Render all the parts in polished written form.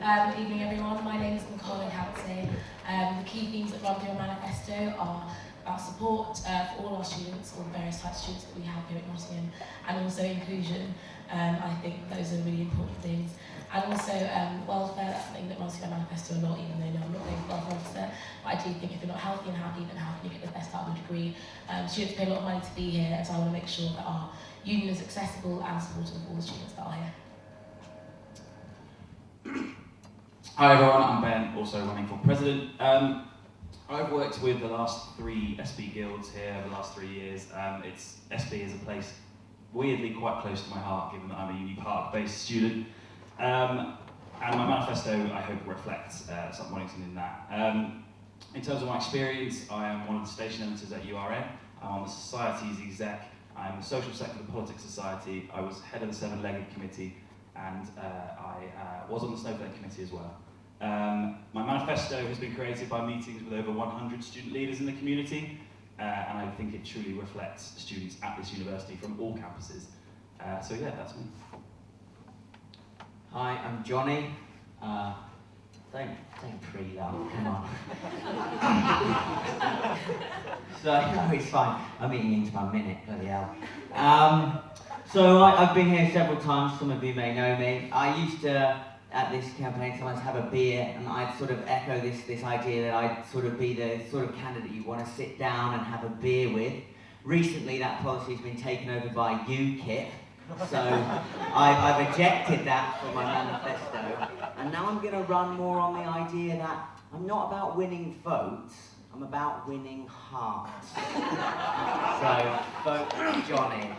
Good evening, everyone. My name is Nicole Hounsey. The key themes that run through our manifesto are about support for all our students, all the various types of students that we have here at Nottingham, and also inclusion. I think those are really important things. And also welfare, that's something that runs through our manifesto a lot, even though I'm not a welfare officer. But I do think if you're not healthy and happy, then how can you get the best out of your degree? Students pay a lot of money to be here, and so I want to make sure that our union is accessible and supportive of all the students that are here. Hi everyone, I'm Ben, also running for president. I've worked with the last 3 SB guilds here over the last 3 years. SB is a place weirdly quite close to my heart, given that I'm a Uni Park-based student. And my manifesto, I hope, reflects Sutton Bonington in that. In terms of my experience, I am one of the station editors at URN. I'm on the Society's exec. I'm the social sector of the Politics Society. I was head of the Seven-Legged Committee, and I was on the Snowflake Committee as well. My manifesto has been created by meetings with over 100 student leaders in the community, and I think it truly reflects students at this university from all campuses. So yeah, that's me. Hi, I'm Johnny. Don't pre-love, come on. So, no, it's fine. I'm eating into my minute, bloody hell. So I've been here several times, some of you may know me. I used to, at this campaign, sometimes have a beer, and I'd sort of echo this idea that I'd sort of be the sort of candidate you want to sit down and have a beer with. Recently, that policy has been taken over by UKIP, so I've ejected that from my manifesto, and now I'm going to run more on the idea that I'm not about winning votes, I'm about winning hearts. So, vote for Johnny.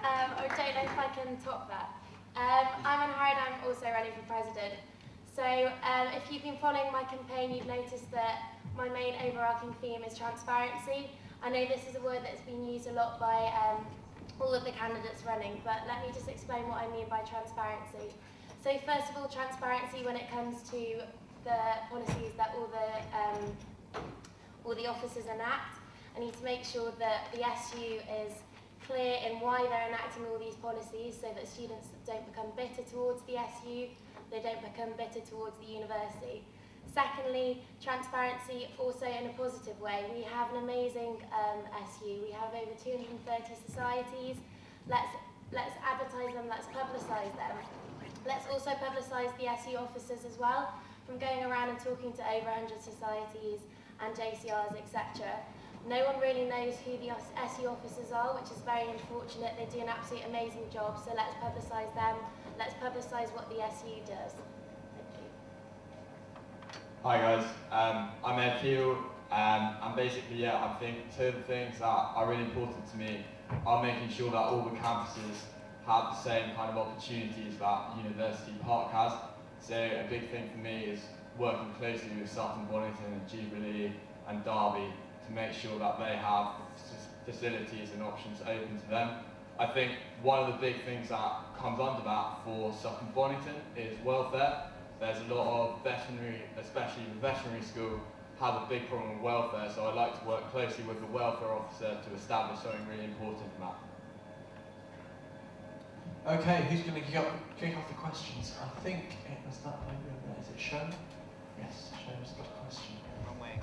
I don't know if I can top that. I'm Anna Howard, I'm also running for president. So if you've been following my campaign, you've noticed that my main overarching theme is transparency. I know this is a word that's been used a lot by all of the candidates running, but let me just explain what I mean by transparency. So first of all, transparency when it comes to the policies that all the officers enact. I need to make sure that the SU is clear in why they're enacting all these policies so that students don't become bitter towards the SU, they don't become bitter towards the university. Secondly, transparency also in a positive way. We have an amazing SU. We have over 230 societies. Let's advertise them, let's publicise them. Let's also publicise the SU officers as well, from going around and talking to over 100 societies and JCRs, etc. No one really knows who the SU officers are, which is very unfortunate. They do an absolutely amazing job, so let's publicise them. Let's publicise what the SU does. Thank you. Hi guys, I'm Ed Peel, and basically, I think 2 of the things that are really important to me are making sure that all the campuses have the same kind of opportunities that University Park has. So a big thing for me is working closely with Sutton Bonington and Jubilee and Derby to make sure that they have facilities and options open to them. I think one of the big things that comes under that for Sutton Bonington is welfare. There's a lot of veterinary, especially the veterinary school, has a big problem with welfare, so I'd like to work closely with the welfare officer to establish something really important from that. Okay, who's going to kick off the questions? I think it was that lady over there. Is it Shona? Yes, Shona's got a question. Wrong way.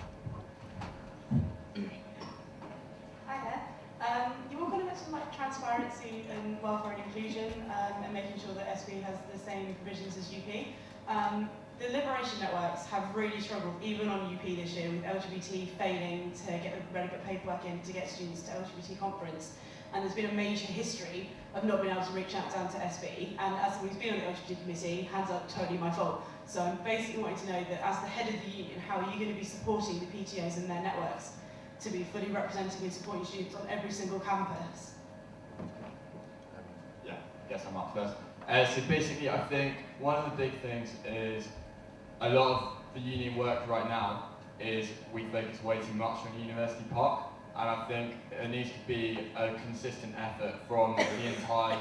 Hi there. You all kind of mentioned like transparency and welfare and inclusion and making sure that SB has the same provisions as UP. The liberation networks have really struggled, even on UP this year, with LGBT failing to get the relevant paperwork in to get students to LGBT conference. And there's been a major history of not being able to reach out down to SB. And as someone who's been on the LGBT committee, hands up, totally my fault. So I'm basically wanting to know that as the head of the union, how are you going to be supporting the PTOs and their networks to be fully representing and supporting students on every single campus? Yeah, I guess I'm up first. So basically, I think one of the big things is a lot of the union work right now is we focus way too much on University Park, and I think there needs to be a consistent effort from the entire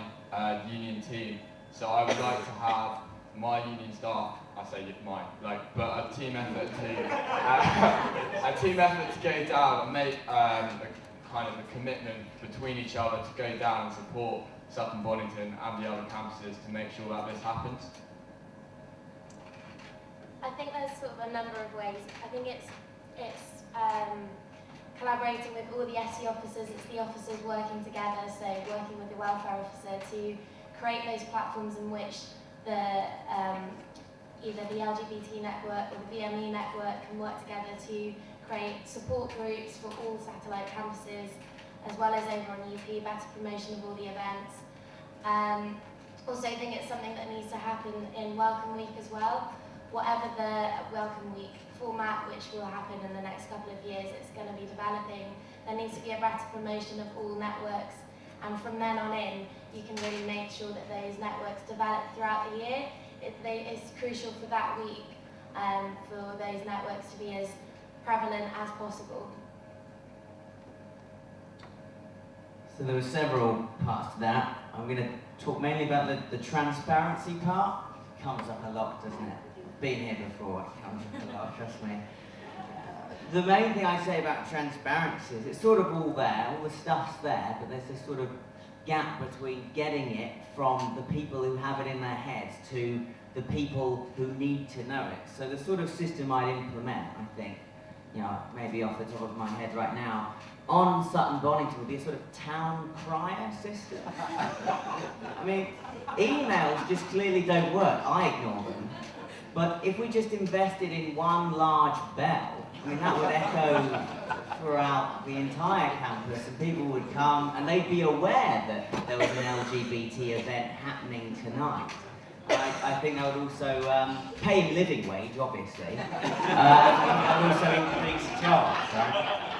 union team. So I would like to have my union staff, I say mine, but a team effort to go down and make a kind of a commitment between each other to go down and support Sutton Bonington and the other campuses to make sure that this happens. I think there's sort of a number of ways. I think it's collaborating with all the SE officers. It's the officers working together, so working with the welfare officer to create those platforms in which the either the LGBT network or the VME network can work together to create support groups for all satellite campuses, as well as over on UP, better promotion of all the events. Also, I think it's something that needs to happen in Welcome Week as well. Whatever the Welcome Week format, which will happen in the next couple of years, it's going to be developing. There needs to be a better promotion of all networks, and from then on in, you can really make sure that those networks develop throughout the year. It's crucial for that week for those networks to be as prevalent as possible. So there were several parts to that. I'm going to talk mainly about the transparency part. It comes up a lot, doesn't it? I've been here before, it comes up a lot, trust me. The main thing I say about transparency is it's sort of all there, all the stuff's there, but there's this sort of gap between getting it from the people who have it in their heads to the people who need to know it. So the sort of system I'd implement, I think, you know, maybe off the top of my head right now, on Sutton Bonington would be a sort of town crier system. I mean, emails just clearly don't work. I ignore them. But if we just invested in one large bell, I mean, that would echo throughout the entire campus, and people would come and they'd be aware that there was an LGBT event happening tonight. I think that would also pay living wage, obviously. That would also increase jobs, right?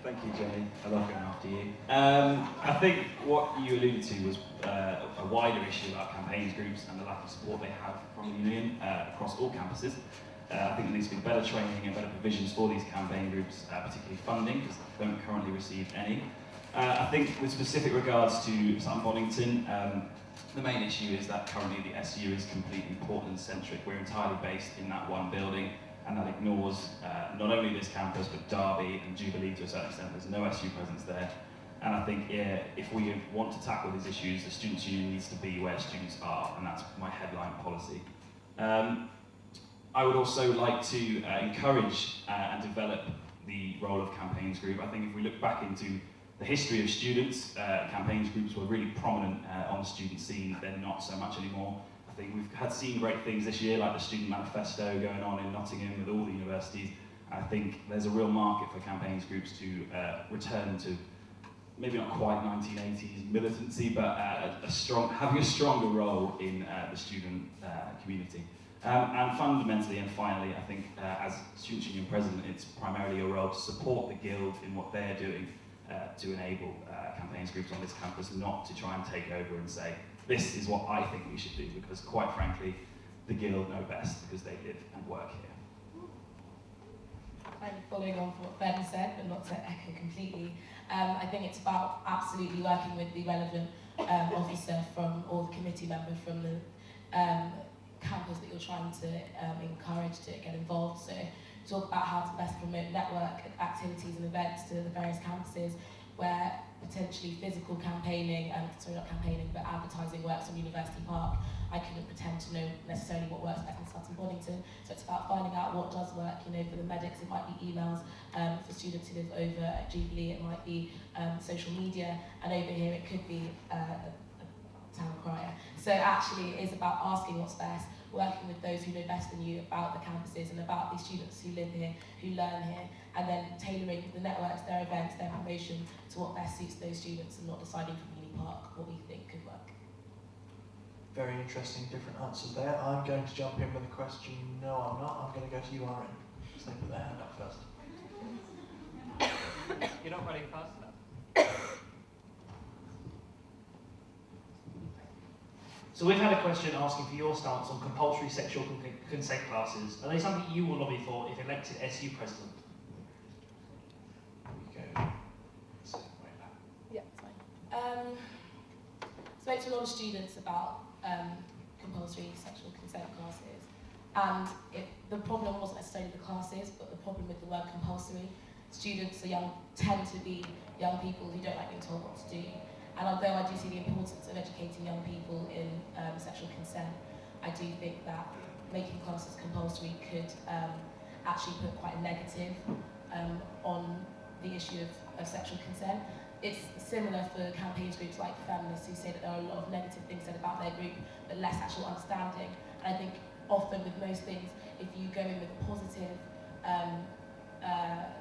Thank you, Jenny. I love going after you. I think what you alluded to was a wider issue about campaigns groups and the lack of support they have from the union across all campuses. I think there needs to be better training and better provisions for these campaign groups, particularly funding, because they don't currently receive any. I think with specific regards to Sutton Bonington, the main issue is that currently the SU is completely Portland-centric. We're entirely based in that one building, and that ignores not only this campus, but Derby and Jubilee to a certain extent. There's no SU presence there. And I think if we want to tackle these issues, the Students' Union needs to be where students are, and that's my headline policy. I would also like to encourage and develop the role of campaigns group. I think if we look back into the history of students, campaigns groups were really prominent on the student scene. They're not so much anymore. I think we've seen great things this year, like the Student Manifesto going on in Nottingham with all the universities. I think there's a real market for campaigns groups to return to maybe not quite 1980s militancy, but having a stronger role in the student community. And fundamentally and finally, I think as Students' Union President, it's primarily your role to support the Guild in what they're doing to enable campaigns groups on this campus, not to try and take over and say, this is what I think we should do, because quite frankly, the Guild know best because they live and work here. I'm following on from what Ben said, but not to echo completely. I think it's about absolutely working with the relevant officer or the committee member from the campus that you're trying to encourage to get involved. So talk about how to best promote network activities and events to the various campuses where potentially physical campaigning, sorry, not campaigning, but advertising works on University Park. I couldn't pretend to know necessarily what works best in Sutton Bonington. So it's about finding out what does work. You know, for the medics, it might be emails. For students who live over at Jubilee, it might be social media. And over here, it could be a town crier. So actually, it is about asking what's best, working with those who know best than you about the campuses and about the students who live here, who learn here, and then tailoring the networks, their events, their promotion to what best suits those students, and not deciding from Uni Park what we think could work. Very interesting, different answers there. I'm going to jump in with a question. No, I'm not. I'm going to go to URN. So they put their hand up first. You're not running fast enough. So we've had a question asking for your stance on compulsory sexual consent classes. Are they something you will lobby for if elected SU president? Here we go. So, way back. Yeah, it's fine. Spoke to a lot of students about compulsory sexual consent classes, and the problem wasn't necessarily the classes, but the problem with the word compulsory. Students tend to be young people who don't like being told what to do. And although I do see the importance of educating young people in sexual consent, I do think that making classes compulsory could actually put quite a negative on the issue of sexual consent. It's similar for campaigns groups like feminists who say that there are a lot of negative things said about their group, but less actual understanding. And I think often with most things, if you go in with a positive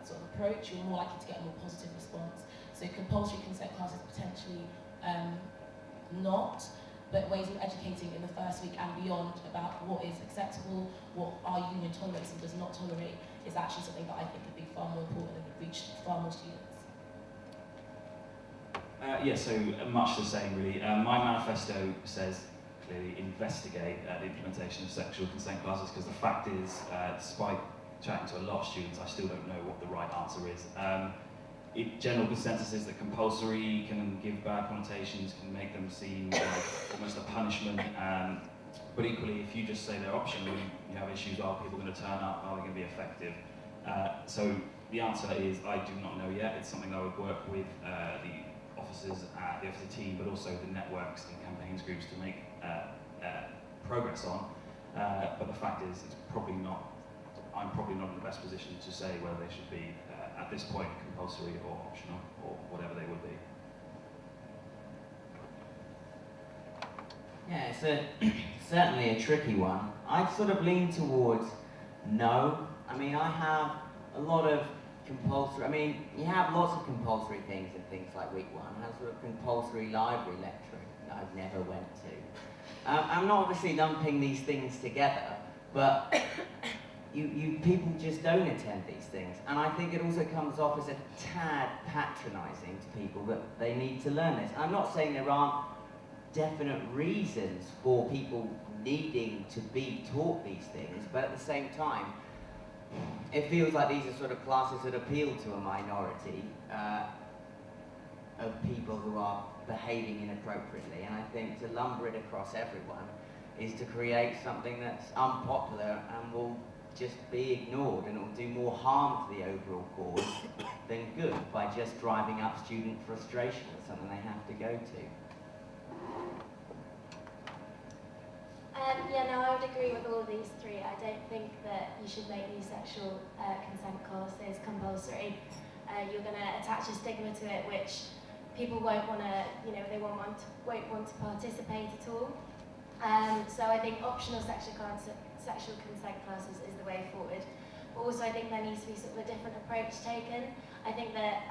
sort of approach, you're more likely to get a more positive response. So compulsory consent classes potentially not, but ways of educating in the first week and beyond about what is acceptable, what our union tolerates and does not tolerate, is actually something that I think would be far more important and would reach far more students. Yeah, so much the same really. My manifesto says clearly investigate the implementation of sexual consent classes, because the fact is, despite chatting to a lot of students, I still don't know what the right answer is. General consensus is that compulsory can give bad connotations, can make them seem like almost a punishment, but equally if you just say they're optional, you have issues, are people going to turn up, are they going to be effective? So the answer is I do not know yet. It's something I would work with the officers at the officer team, but also the networks and campaigns groups to make progress on. But the fact is, I'm probably not in the best position to say whether they should be, at this point, compulsory or optional, or whatever they would be. Yeah, it's certainly a tricky one. I'd sort of lean towards no. I mean, I have a lot of compulsory, I mean, you have lots of compulsory things in things like week one. I have sort of compulsory library lecturing that I've never went to. I'm not obviously lumping these things together, but you people just don't attend these things. And I think it also comes off as a tad patronising to people that they need to learn this. I'm not saying there aren't definite reasons for people needing to be taught these things, but at the same time, it feels like these are sort of classes that appeal to a minority of people who are behaving inappropriately, and I think to lumber it across everyone is to create something that's unpopular and will just be ignored, and it will do more harm to the overall cause than good by just driving up student frustration with something they have to go to. Yeah, no, I would agree with all of these three. I don't think that you should make these sexual consent courses compulsory. You're going to attach a stigma to it, which people won't want to, they won't want to participate at all. So I think optional sexual consent classes is the way forward. But also I think there needs to be sort of a different approach taken. I think that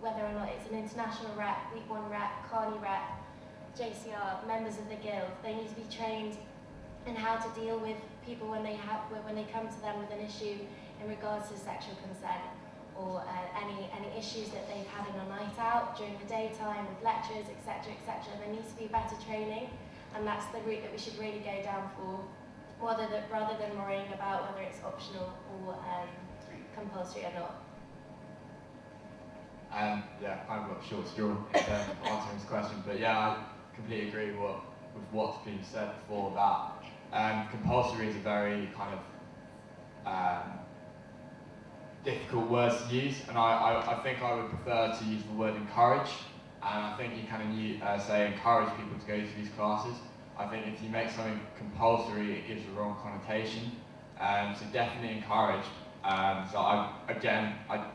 whether or not it's an international rep, week one rep, Carney rep, JCR, members of the guild, they need to be trained in how to deal with people when they come to them with an issue in regards to sexual consent, or any issues that they've had in a night out during the daytime with lecturers, etc., etc. There needs to be better training, and that's the route that we should really go down for, rather than worrying about whether it's optional or compulsory or not. Yeah, kind of got a short straw in terms of answering this question, but yeah, I completely agree with what's been said before, that compulsory is a very kind of difficult word to use, and I think I would prefer to use the word encourage, and I think you kind of say encourage people to go to these classes. I think if you make something compulsory, it gives the wrong connotation, so definitely encourage. So I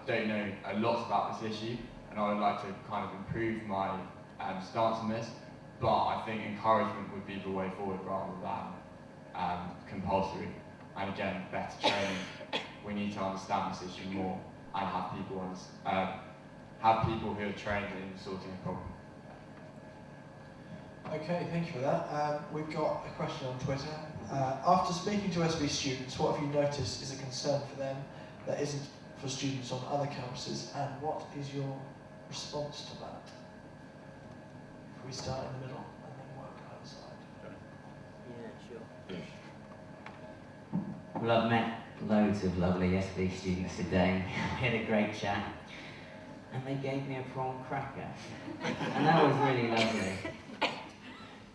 don't know a lot about this issue, and I would like to kind of improve my stance on this, but I think encouragement would be the way forward rather than compulsory. And again, better training. We need to understand this issue more and have people who are trained in sorting a problem. Okay, thank you for that. We've got a question on Twitter. After speaking to SB students, what have you noticed is a concern for them that isn't for students on other campuses, and what is your response to that? If we start in the middle and then work either side. Yeah, sure. Well, I've met loads of lovely SB students today. We had a great chat, and they gave me a prawn cracker, and that was really lovely.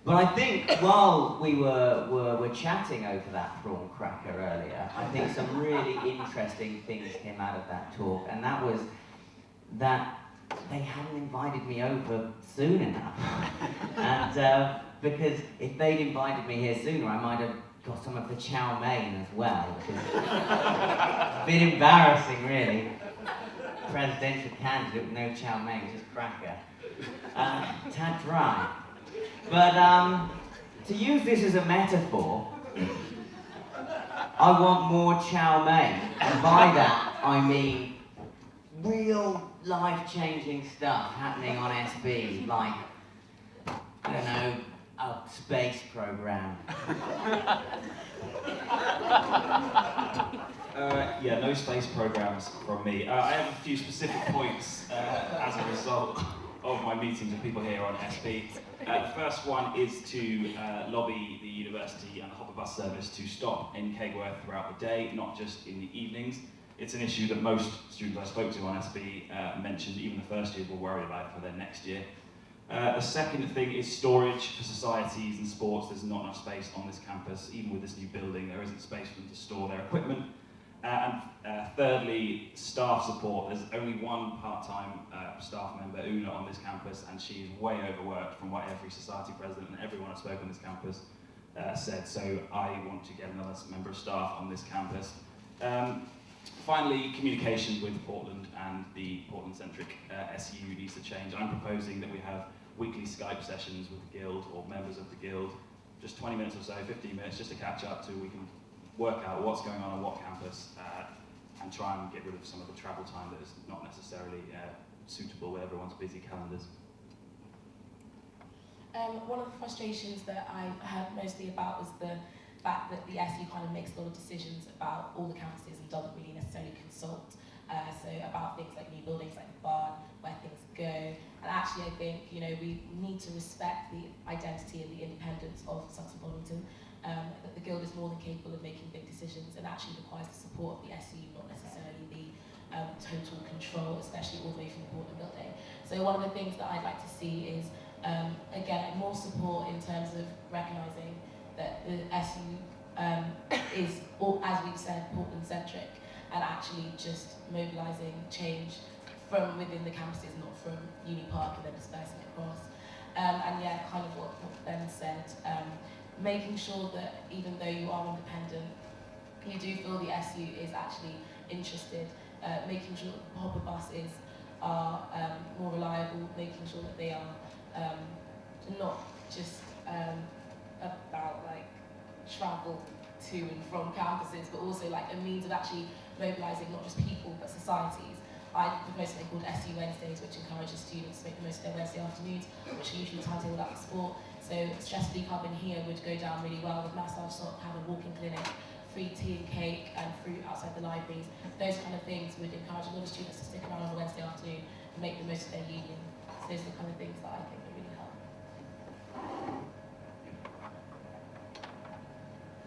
But I think while we were chatting over that prawn cracker earlier, I think some really interesting things came out of that talk, and that was that they hadn't invited me over soon enough. And because if they'd invited me here sooner, I might have got some of the chow mein as well, which is a bit embarrassing, really. Presidential candidate with no chow mein, just cracker. Tad dry. But to use this as a metaphor, I want more chow mein, and by that I mean real life-changing stuff happening on SB, like, I don't know, a space program. Yeah, no space programs from me. I have a few specific points as a result of my meetings with people here on SB. The first one is to lobby the university and the Hopper bus service to stop in Kegworth throughout the day, not just in the evenings. It's an issue that most students I spoke to on SB mentioned, even the first years, were worried about for their next year. The second thing is storage for societies and sports. There's not enough space on this campus. Even with this new building, there isn't space for them to store their equipment. And thirdly, staff support. There's only one part-time staff member, Una, on this campus, and she is way overworked from what every society president and everyone I spoke on this campus said. So I want to get another member of staff on this campus. Finally, communication with Portland and the Portland-centric SU needs to change. I'm proposing that we have weekly Skype sessions with the Guild or members of the Guild, just 20 minutes or so, 15 minutes, just to catch up till we can work out what's going on what campus and try and get rid of some of the travel time that is not necessarily suitable with everyone's busy calendars. One of the frustrations that I heard mostly about was the fact that the SU kind of makes a lot of decisions about all the campuses and doesn't really necessarily consult. So about things like new buildings, like the barn, where things go. And actually, I think we need to respect the identity and the independence of Sutton Bonington. That the Guild is more than capable of making big decisions and actually requires the support of the SU, not necessarily the total control, especially all the way from the Portland building. So one of the things that I'd like to see is, again, more support in terms of recognising that the SU is, as we've said, Portland-centric, and actually just mobilising change from within the campuses, not from Uni Park and then dispersing it across. And yeah, kind of what Ben said, making sure that even though you are independent, you do feel the SU is actually interested, making sure that the Hopper buses are more reliable, making sure that they are not just about like travel to and from campuses, but also like a means of actually mobilising not just people but societies. I propose something called SU Wednesdays, which encourages students to make the most of their Wednesday afternoons, which are usually timetabled out for sport. So Stress Free Club in here would go down really well with Massage Shop, have a walking clinic, free tea and cake and fruit outside the libraries. Those kind of things would encourage a lot of students to stick around on a Wednesday afternoon and make the most of their evening. So those are the kind of things that I think would really help.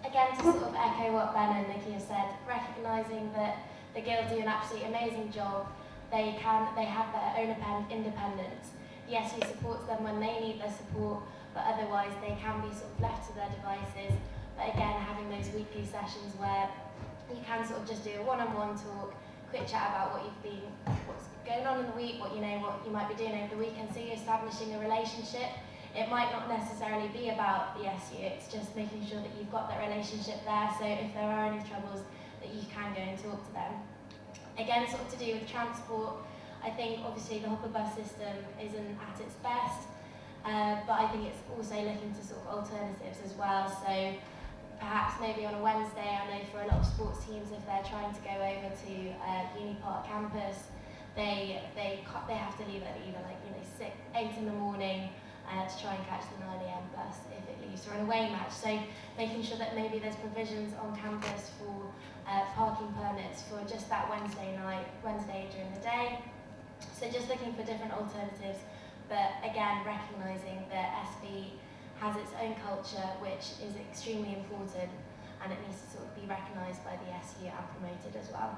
Again, to sort of echo what Ben and Nikki have said, recognising that the Guild do an absolutely amazing job. They have their own independence. The SU supports them when they need their support, but otherwise they can be sort of left to their devices. But again, having those weekly sessions where you can sort of just do a one-on-one talk, quick chat about what's going on in the week, what you might be doing over the weekend, so you're establishing a relationship. It might not necessarily be about the SU, it's just making sure that you've got that relationship there, so if there are any troubles, that you can go and talk to them. Again, sort of to do with transport, I think obviously the Hopper bus system isn't at its best, but I think it's also looking to sort of alternatives as well. So perhaps maybe on a Wednesday, I know for a lot of sports teams, if they're trying to go over to Uni Park campus, they have to leave at either 8 in the morning to try and catch the 9 AM bus if it leaves for an away match. So making sure that maybe there's provisions on campus for parking permits for just that Wednesday during the day. So just looking for different alternatives, but again recognising that SB has its own culture, which is extremely important, and it needs to sort of be recognised by the SU and promoted as well.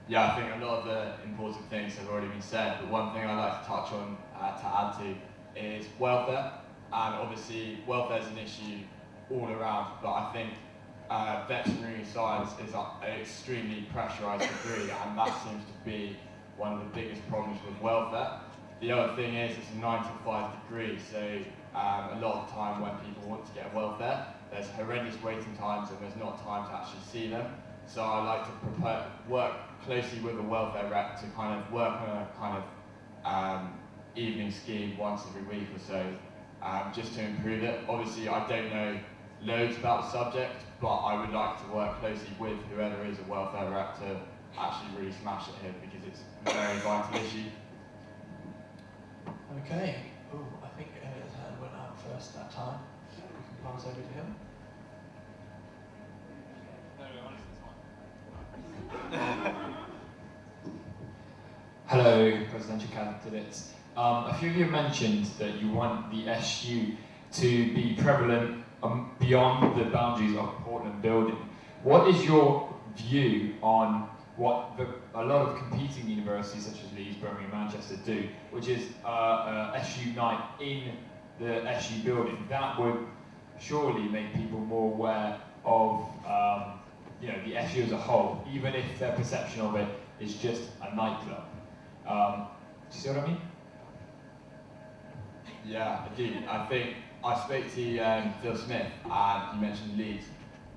Yeah, I think a lot of the important things have already been said, but one thing I'd like to touch on to add to is welfare. And obviously welfare is an issue all around, but I think veterinary science is an extremely pressurised degree, and that seems to be one of the biggest problems with welfare. the other thing is it's a 9 to 5 degree, so a lot of time when people want to get a welfare, there's horrendous waiting times and there's not time to actually see them. So I like to work closely with a welfare rep to kind of work on a kind of evening scheme once every week or so, just to improve it. Obviously I don't know loads about the subject, but I would like to work closely with whoever is a welfare rep to actually really smash it here, because it's a very vital issue. Okay. Oh, I think Elliot's hand went out first that time. We can pass over to him. Hello, presidential candidates. A few of you mentioned that you want the SU to be prevalent beyond the boundaries of Portland building. What is your view on what a lot of competing universities such as Leeds, Birmingham, Manchester do, which is SU night in the SU building? That would surely make people more aware of the SU as a whole, even if their perception of it is just a nightclub. Do you see what I mean? Yeah, I do. I think I spoke to Phil Smith, and you mentioned Leeds.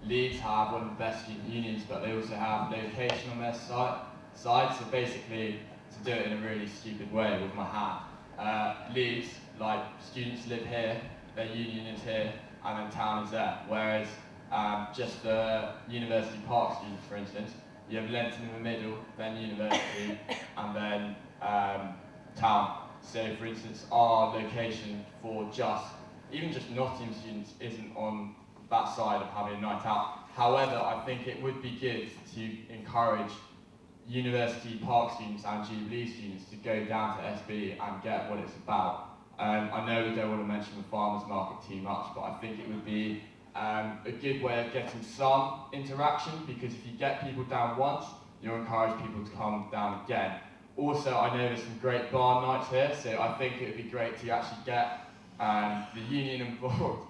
Leeds have one of the best student unions, but they also have location on their side. So basically, to do it in a really stupid way with my hand, Leeds, like, students live here, their union is here, and then town is there. Whereas just the University Park students, for instance, you have Lenton in the middle, then University, and then town. So for instance, our location for even just Nottingham students isn't on that side of having a night out. However, I think it would be good to encourage University Park students and Jubilee students to go down to SB and get what it's about. I know we don't want to mention the farmers market too much, but I think it would be a good way of getting some interaction, because if you get people down once, you'll encourage people to come down again. Also, I know there's some great bar nights here, so I think it would be great to actually get the union involved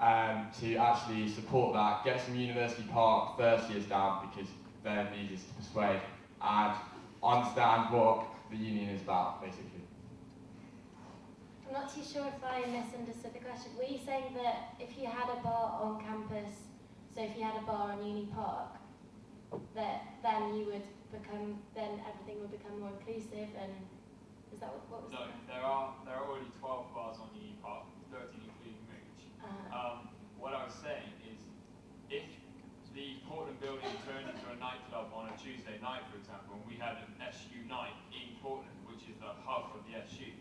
to actually support that, get some University Park first years down, because they're the easiest to persuade, and understand what the union is about, basically. I'm not too sure if I misunderstood the question. Were you saying that if you had a bar on campus, so if you had a bar on Uni Park, that then everything would become more inclusive, and is that what was No, there are already 12 bars on Uni Park, 13 including Mooch. What I was saying is, if the Portland building turned into a nightclub on a Tuesday night, for example, and we had an SU night in Portland, which is the hub of the SU,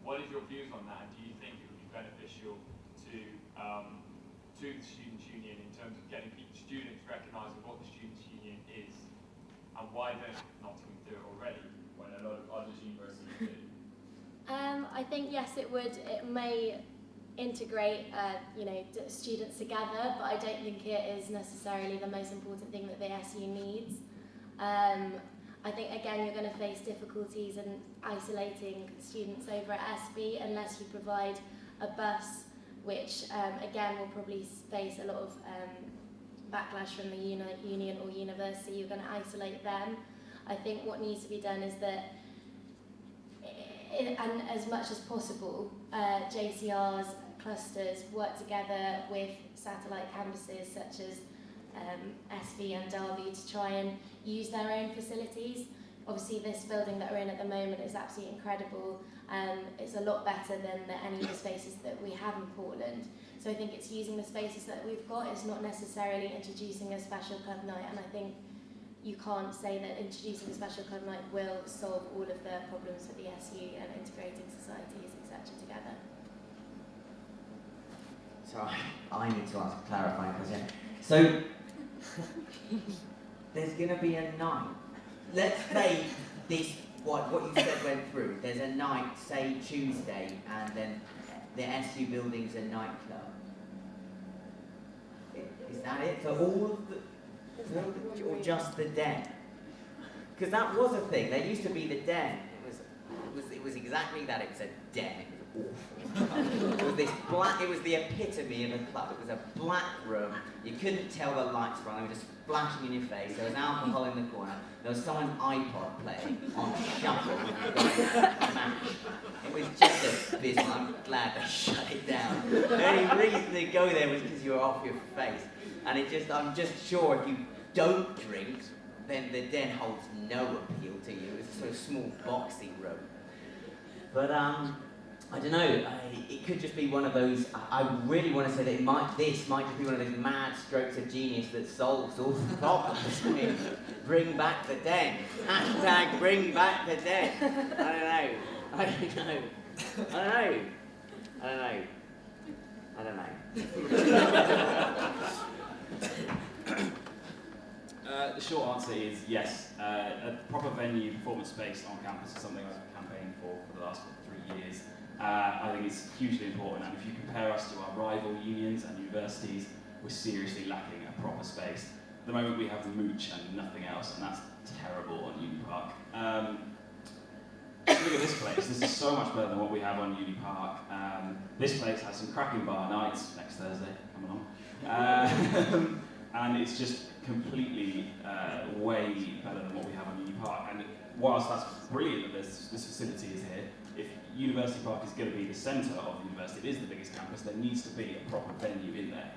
what is your views on that, and do you think it would be beneficial to the Students' Union in terms of getting students recognising what the Students' Union is, and why don't Nottingham do it already when a lot of other universities do? I think yes, it would. It may integrate, students together, but I don't think it is necessarily the most important thing that the SU needs. I think, again, you're going to face difficulties in isolating students over at SB unless you provide a bus, which, again, will probably face a lot of backlash from the union or university. You're going to isolate them. I think what needs to be done is that, and as much as possible, JCRs, clusters work together with satellite campuses such as SB and Derby to try and use their own facilities. Obviously, this building that we're in at the moment is absolutely incredible. It's a lot better than any of the spaces that we have in Portland. So I think it's using the spaces that we've got. It's not necessarily introducing a special club night, and I think you can't say that introducing a special club night will solve all of the problems with the SU and integrating societies, etc. together. So I need to ask a clarifying question. So there's going to be a night. Let's say this, what you said went through. There's a night, say Tuesday, and then the SU building's a nightclub. Is that it for all of the, or just the den? Because that was a thing. There used to be the den. It was exactly that. It was a den. It was a awful. It was this black, it was the epitome of a club. It was a black room. You couldn't tell the lights were on, they were just flashing in your face. There was alcohol in the corner. There was someone's iPod playing on shuffle with the match. It was just abysmal. I'm glad they shut it down. The only reason to go there was because you were off your face. And I'm just sure if you don't drink, then the den holds no appeal to you. It's a sort of small boxy room. But I don't know, it could just be one of those, I really want to say that this might just be one of those mad strokes of genius that solves all the problems. I mean, bring back the den. Hashtag bring back the den. I don't know. The short answer is yes. A proper venue, performance space on campus is something I've been campaigning for the last 3 years. I think it's hugely important, and if you compare us to our rival unions and universities, we're seriously lacking a proper space. At the moment we have Mooch and nothing else, and that's terrible on Uni Park. Look at this place. This is so much better than what we have on Uni Park. This place has some cracking bar nights next Thursday. Come along. And it's just completely way better than what we have on Uni Park. And whilst that's brilliant that this facility is here, if University Park is going to be the centre of the university, it is the biggest campus, there needs to be a proper venue in there.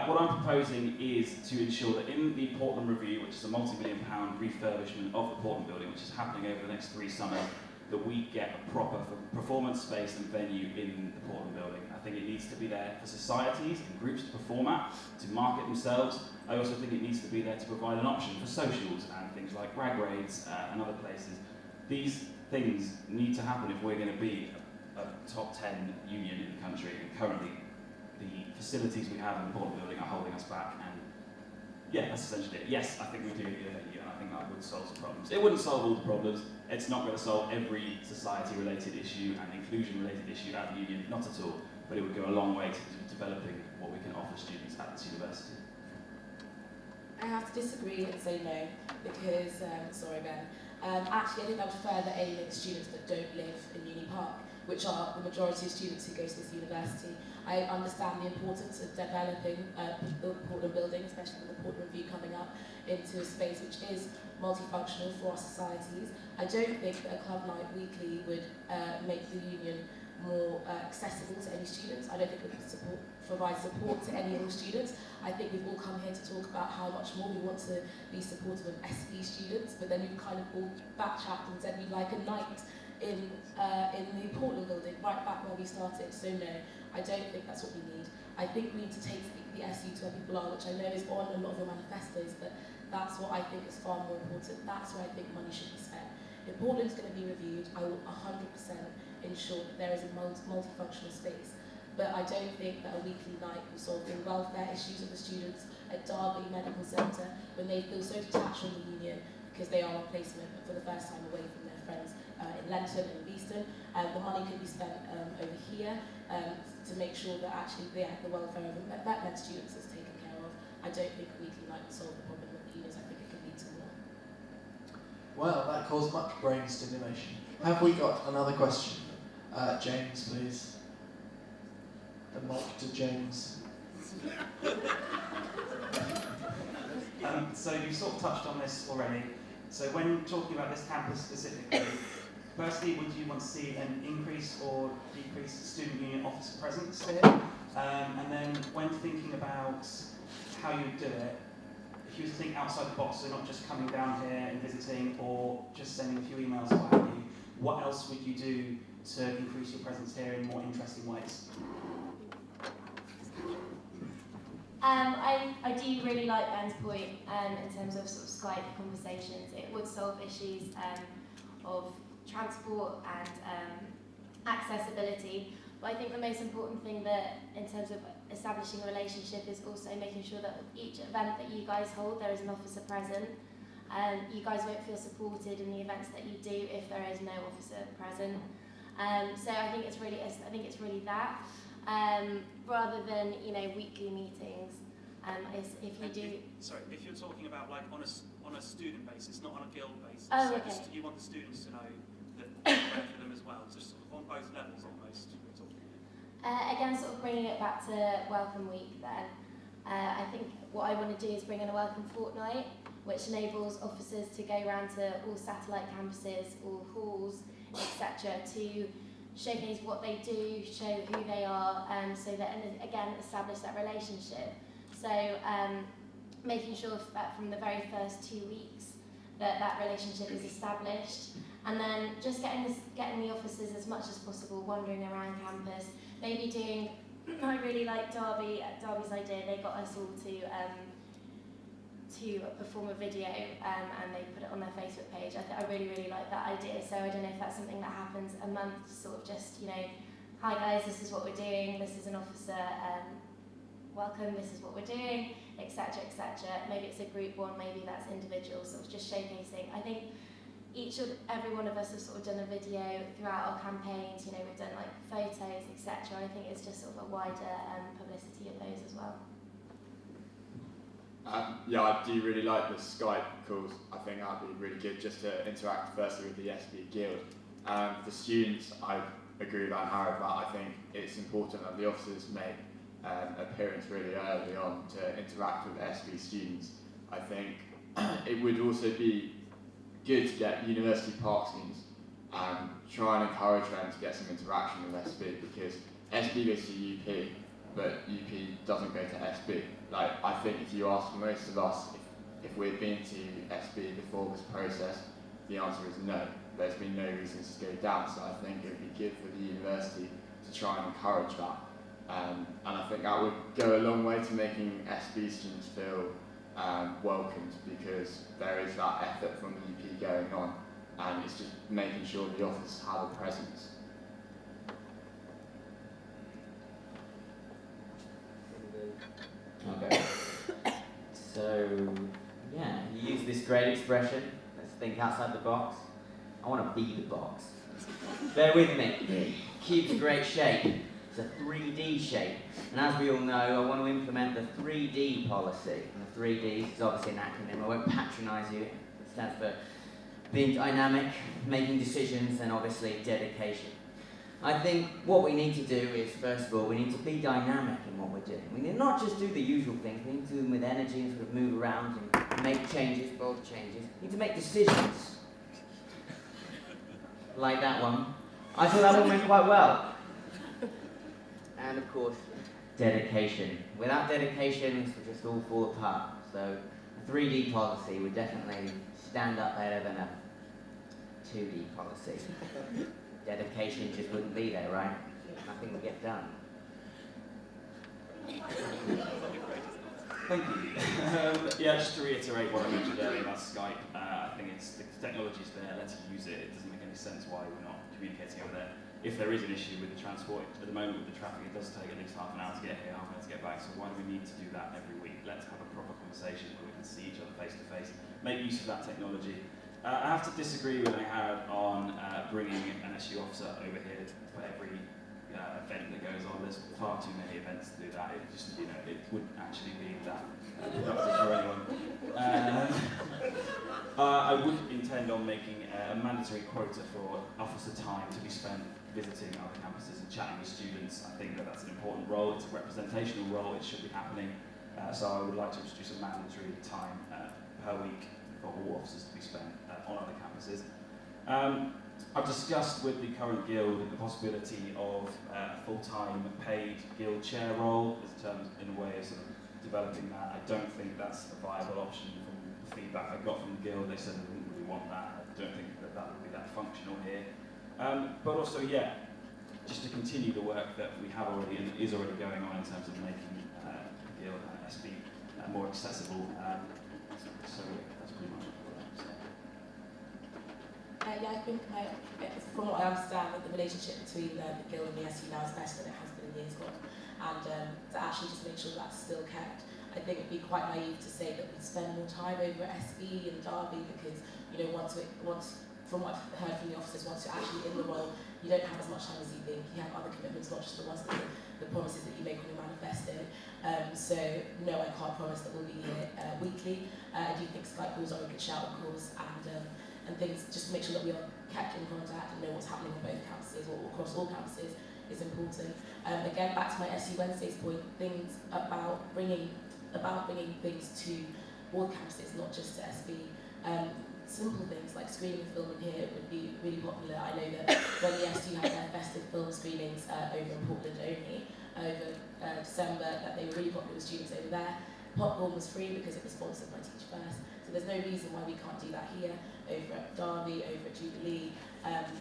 What I'm proposing is to ensure that in the Portland Review, which is a multi-million-pound refurbishment of the Portland building, which is happening over the next 3 summers, that we get a proper performance space and venue in the Portland building. I think it needs to be there for societies and groups to perform at, to market themselves. I also think it needs to be there to provide an option for socials and things like rag raids and other places. These things need to happen if we're going to be a top 10 union in the country, and currently the facilities we have in the Portland building are holding us back. And yeah, that's essentially it. Yes, I think we do need a venue, and I think that would solve some problems. It wouldn't solve all the problems. It's not going to solve every society-related issue and inclusion-related issue at the union, not at all. But it would go a long way to developing what we can offer students at this university. I have to disagree and say no, because, sorry Ben, actually I think that would further alienate students that don't live in Uni Park, which are the majority of students who go to this university. I understand the importance of developing the Portland building, especially with the Portland Review coming up, into a space which is multifunctional for our societies. I don't think that a club night weekly would make the union more accessible to any students. I don't think it would provide support to any of the students. I think we've all come here to talk about how much more we want to be supportive of SB students, but then we've kind of all backtracked and said we'd like a night in the Portland building, right back where we started. So no, I don't think that's what we need. I think we need to take the SU to where people are, which I know is on a lot of your manifestos, but that's what I think is far more important. That's where I think money should be spent. If Portland's going to be reviewed, I will 100% ensure that there is a multifunctional space. But I don't think that a weekly night will solve the welfare issues of the students at Derby Medical Centre when they feel so detached from the union because they are on placement for the first time away from their friends in Lenton and Beeston. The money could be spent over here to make sure that actually the welfare of the med students is taken care of. I don't think a weekly night will solve the problem with the unions. I think it can lead to more. Well, that caused much brain stimulation. Have we got another question? James, please. The mic to James. So you sort of touched on this already. So when talking about this campus specifically, firstly, would you want to see an increase or decrease student union officer presence here? And then when thinking about how you do it, if you were to think outside the box, so not just coming down here and visiting or just sending a few emails or what have you, what else would you do to increase your presence here in more interesting ways? I do really like Ben's point in terms of sort of Skype conversations. It would solve issues of transport and accessibility. But I think the most important thing that in terms of establishing a relationship is also making sure that with each event that you guys hold, there is an officer present. You guys won't feel supported in the events that you do if there is no officer present. So I think it's really that. Rather than weekly meetings, if you're talking about like on a student basis, not on a guild basis. Oh, so okay. you want the students to know that work for them as well, just sort of on both levels almost. Again, sort of bringing it back to Welcome Week then, I think what I want to do is bring in a Welcome Fortnight, which enables officers to go around to all satellite campuses, all halls, etc., to showcase what they do, show who they are, so that, and again, establish that relationship. So making sure that from the very first 2 weeks that relationship is established, and then just getting the officers as much as possible wandering around campus, maybe doing, I really like Derby's idea, they got us all to perform a video and they put it on their Facebook page. I really, really like that idea, so I don't know if that's something that happens a month, sort of just, you know, hi guys, this is what we're doing, this is an officer, welcome, this is what we're doing, etc., etc. Maybe it's a group one, maybe that's individual, sort of just showcasing. I think every one of us has sort of done a video throughout our campaigns, you know, we've done like photos, etc. I think it's just sort of a wider publicity of those as well. Yeah, I do really like the Skype calls. I think that would be really good just to interact firstly with the SB Guild. For students, I agree with Anne Harrod that I think it's important that the officers make appearance really early on to interact with SB students. I think it would also be good to get university park schemes and try and encourage them to get some interaction with SB, because SB goes to UP, but UP doesn't go to SB. Like, I think if you ask most of us if we've been to SB before this process, the answer is no. There's been no reasons to go down, so I think it would be good for the university to try and encourage that. And I think that would go a long way to making SB students feel welcomed, because there is that effort from the UP going on, and it's just making sure the officers have a presence. Okay. So, yeah, you use this great expression, let's think outside the box. I want to be the box. Bear with me. Cube's a great shape. It's a 3D shape. And as we all know, I want to implement the 3D policy. And the 3D is obviously an acronym. I won't patronise you. It stands for being dynamic, making decisions, and obviously dedication. I think what we need to do is, first of all, we need to be dynamic in what we're doing. We need not just do the usual things, we need to do them with energy and sort of move around and make changes, bold changes. We need to make decisions. Like that one. I thought that one went quite well. And of course, dedication. Without dedication, this will just all fall apart. So a 3D policy would definitely stand up better than a 2D policy. Dedication just wouldn't be there, right? Nothing would get done. Thank you. Yeah, just to reiterate what I mentioned earlier about Skype, I think it's the technology's there, let's use it. It doesn't make any sense why we're not communicating over there. If there is an issue with the transport, at the moment with the traffic, it does take at least half an hour to get here, half an hour to get back, so why do we need to do that every week? Let's have a proper conversation where we can see each other face to face, make use of that technology. I have to disagree with Anne Harrod on bringing an SU officer over here for every event that goes on. There's far too many events to do that. It just, you know, it wouldn't actually be that productive for anyone. I would intend on making a mandatory quota for officer time to be spent visiting other campuses and chatting with students. I think that that's an important role. It's a representational role. It should be happening. So I would like to introduce a mandatory time per week for all officers to be spent on other campuses. I've discussed with the current guild the possibility of a full-time paid guild chair role in a way of sort of developing that. I don't think that's a viable option from the feedback I got from the guild. They said they didn't really want that. I don't think that that would be that functional here. But also, yeah, just to continue the work that we have already and is already going on in terms of making the guild and SB more accessible. So yeah, that's pretty much what I have to say. Yeah, I think from what I understand, that the relationship between the guild and the SU now is better than it has been in years gone, and to actually just make sure that's still kept. I think it'd be quite naive to say that we'd spend more time over at SB and Derby, because, you know, once from what I've heard from the officers, once you're actually in the role, you don't have as much time as you think. You have other commitments, not just the ones that the promises that you make on your manifesto. So no, I can't promise that we'll be here weekly. I do think Skype calls are a good shout, of course, and and things, just to make sure that we are kept in contact and know what's happening on both campuses or across all campuses is important. Again, back to my SU Wednesdays point, things about bringing things to all campuses, not just to SB. Simple things like screening film in here would be really popular. I know that when the SU had their festive film screenings over in Portland only, over December, that they were really popular with students over there. Popcorn was free because it was sponsored by Teach First, so there's no reason why we can't do that here, over at Derby, over at Jubilee.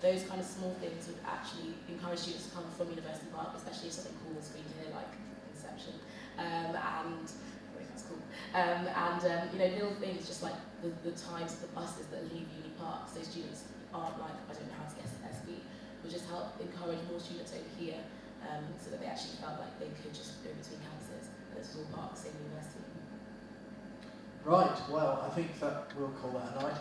Those kind of small things would actually encourage students to come from University Park, especially if something cool is screened here, like Inception. That's cool. You know, little things just like the times of the buses that leave Uni Park, so students aren't like, I don't know how to get to SB, would just help encourage more students over here, so that they actually felt like they could just go between campuses, and this was all part of the same university. Right, well, I think that we'll call that a night.